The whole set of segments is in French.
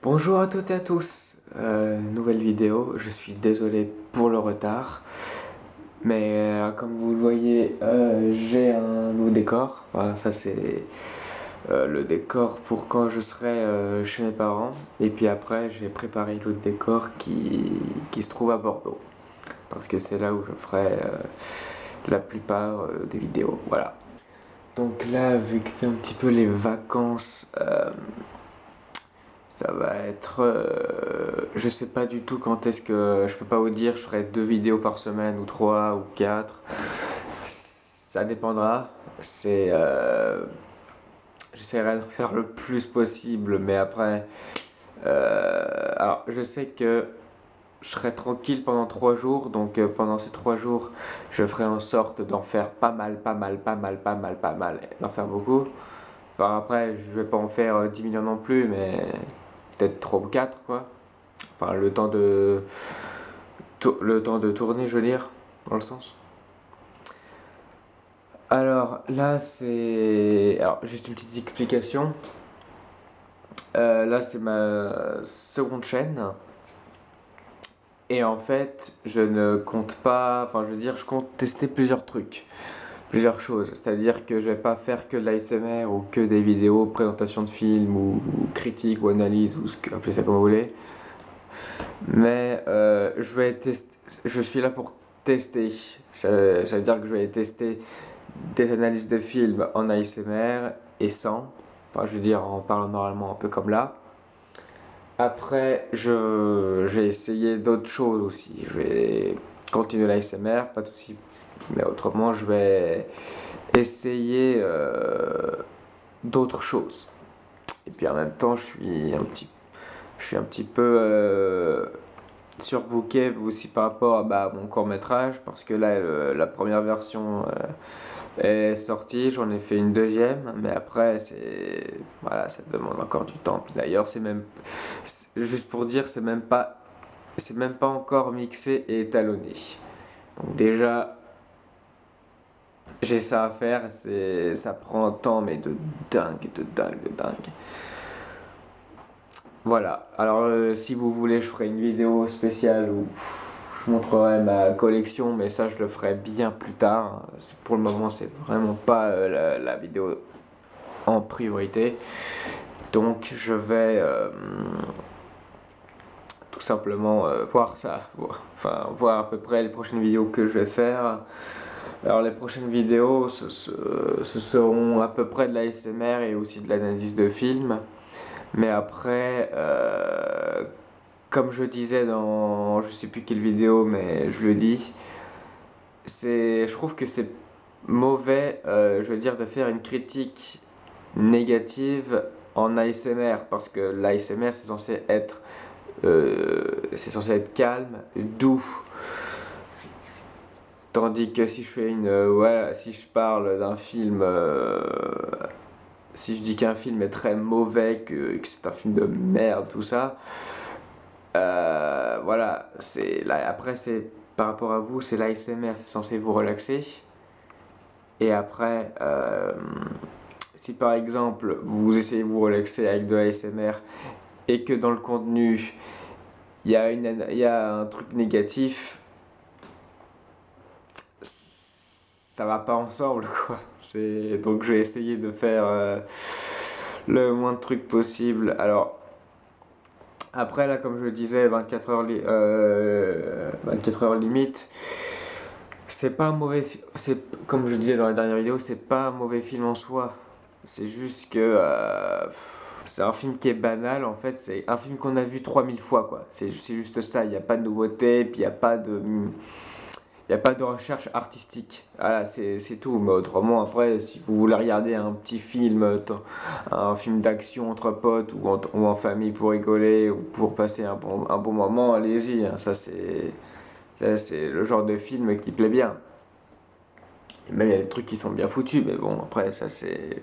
Bonjour à toutes et à tous, nouvelle vidéo, je suis désolé pour le retard, mais comme vous le voyez, j'ai un nouveau décor. Voilà, ça c'est le décor pour quand je serai chez mes parents, et puis après j'ai préparé l'autre décor qui se trouve à Bordeaux, parce que c'est là où je ferai la plupart des vidéos, voilà. Donc là, vu que c'est un petit peu les vacances, ça va être. Je sais pas du tout quand est-ce que. Je peux pas vous dire, je ferai 2 vidéos par semaine, ou 3 ou 4. Ça dépendra. J'essaierai de faire le plus possible, mais après. Alors, je sais que je serai tranquille pendant 3 jours, donc pendant ces 3 jours, je ferai en sorte d'en faire pas mal, pas mal, pas mal, pas mal, pas mal, d'en faire beaucoup. Enfin, après, je vais pas en faire 10 millions non plus, mais peut-être 3 ou 4 quoi. Enfin, le temps de tourner, je veux dire, dans le sens. Alors là, c'est. Alors, juste une petite explication. Là, c'est ma seconde chaîne. Et en fait, je ne compte pas. Enfin, je veux dire, je compte tester plusieurs trucs, plusieurs choses. C'est-à-dire que je vais pas faire que de l'ASMR ou que des vidéos, présentation de films ou critique ou analyse ou appelez ça comme vous voulez. Mais je vais tester. Je suis là pour tester. Ça veut dire que je vais tester des analyses de films en ASMR et sans. Enfin, je veux dire en parlant normalement, un peu comme là. Après, je vais essayer d'autres choses aussi. Je vais continuer l'ASMR, pas de souci. Mais autrement, je vais essayer d'autres choses. Et puis en même temps, je suis un petit peu surbooké aussi par rapport à mon court métrage parce que là la première version est sortie, j'en ai fait une deuxième, mais après c'est voilà, ça demande encore du temps. Puis d'ailleurs juste pour dire, c'est même pas encore mixé et étalonné. Donc déjà j'ai ça à faire, ça prend un temps mais de dingue, de dingue, de dingue. Voilà, alors si vous voulez, je ferai une vidéo spéciale où je montrerai ma collection, mais ça je le ferai bien plus tard. Pour le moment, c'est vraiment pas la vidéo en priorité. Donc je vais tout simplement voir ça, enfin voir à peu près les prochaines vidéos que je vais faire. Alors les prochaines vidéos, ce seront à peu près de la l'ASMR et aussi de l'analyse de films. Mais après, comme je disais dans je sais plus quelle vidéo, mais je le dis, je trouve que c'est mauvais, je veux dire, de faire une critique négative en ASMR parce que l'ASMR c'est censé être calme, doux. Tandis que si je fais ouais, si je parle d'un film, si je dis qu'un film est très mauvais, que c'est un film de merde, tout ça, voilà, après c'est par rapport à vous, c'est l'ASMR, c'est censé vous relaxer. Et après, si par exemple vous essayez de vous relaxer avec de l'ASMR et que dans le contenu il y a un truc négatif, ça va pas ensemble quoi. Donc je vais essayer de faire le moins de trucs possible. Alors après là, comme je disais, 24 heures limite. C'est pas un mauvais, c'est comme je disais dans la dernière vidéo, c'est pas un mauvais film en soi. C'est juste que c'est un film qui est banal en fait. C'est un film qu'on a vu 3000 fois quoi. C'est juste ça. Il n'y a pas de nouveauté, puis il y a pas de recherche artistique. Voilà, c'est tout. Mais autrement, après, si vous voulez regarder un petit film, un film d'action entre potes ou en famille pour rigoler ou pour passer un bon moment, allez-y, hein. Ça, c'est le genre de film qui plaît bien. Et même il y a des trucs qui sont bien foutus, mais bon, après, ça c'est.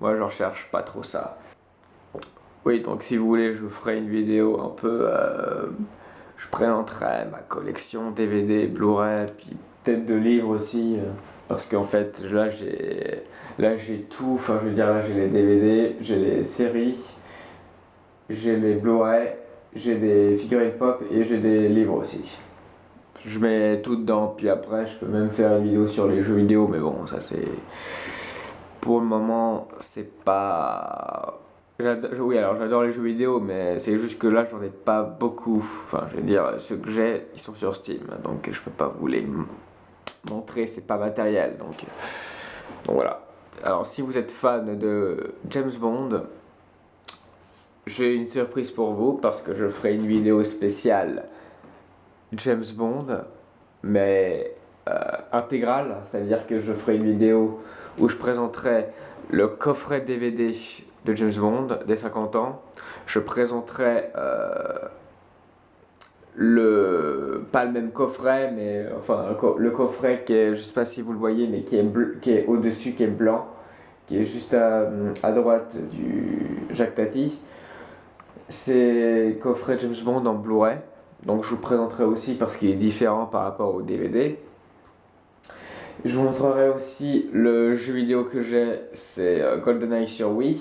Moi, je recherche pas trop ça. Oui, donc si vous voulez, je vous ferai une vidéo un peu. Je présenterai ma collection DVD, Blu-ray, puis peut-être de livres aussi. Parce qu'en fait, là j'ai tout. Enfin, je veux dire, là j'ai les DVD, j'ai les séries. j'ai les Blu-ray, j'ai des figurines pop et j'ai des livres aussi. Je mets tout dedans, puis après je peux même faire une vidéo sur les jeux vidéo, mais bon, ça c'est... Pour le moment, c'est pas... Oui, alors j'adore les jeux vidéo, mais c'est juste que là j'en ai pas beaucoup. Enfin, je veux dire, ceux que j'ai, ils sont sur Steam, donc je peux pas vous les montrer, c'est pas matériel, donc voilà. Alors, si vous êtes fan de James Bond, j'ai une surprise pour vous parce que je ferai une vidéo spéciale James Bond, mais intégrale, c'est-à-dire que je ferai une vidéo où je présenterai le coffret DVD de James Bond des 50 ans. Je présenterai pas le même coffret, mais enfin le coffret qui est, je sais pas si vous le voyez, mais qui est au-dessus, qui est blanc, qui est juste à droite du Jacques Tati. C'est coffret James Bond en Blu-ray. Donc je vous présenterai aussi parce qu'il est différent par rapport au DVD. Je vous montrerai aussi le jeu vidéo que j'ai, c'est GoldenEye sur Wii,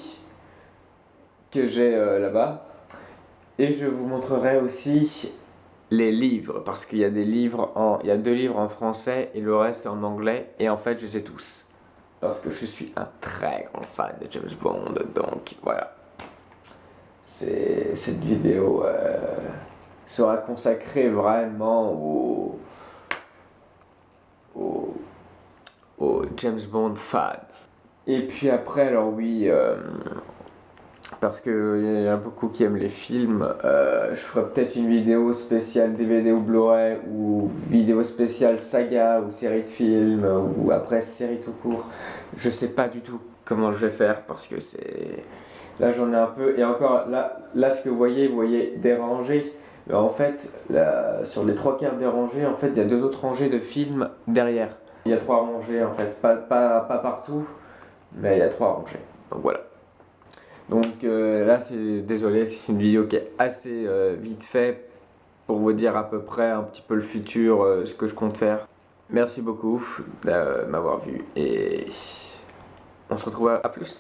que j'ai là-bas. Et je vous montrerai aussi les livres, parce qu'il y a il y a 2 livres en français et le reste est en anglais. Et en fait, je les ai tous. Parce que je suis un très grand fan de James Bond, donc voilà. Cette vidéo sera consacrée vraiment au, au James Bond fans. Et puis après, alors oui, parce qu'il y en a beaucoup qui aiment les films, je ferai peut-être une vidéo spéciale DVD ou Blu-ray, ou vidéo spéciale saga ou série de films, ou après série tout court. Je sais pas du tout comment je vais faire parce que c'est... Là j'en ai un peu, et encore là ce que vous voyez des rangées. Mais en fait, sur les 3 quarts des rangées, en fait, il y a 2 autres rangées de films derrière. Il y a 3 rangées en fait, pas partout, mais il y a 3 rangées. Donc voilà. Donc là, désolé, c'est une vidéo qui est assez vite fait pour vous dire à peu près un petit peu le futur, ce que je compte faire. Merci beaucoup de m'avoir vu et on se retrouve à plus.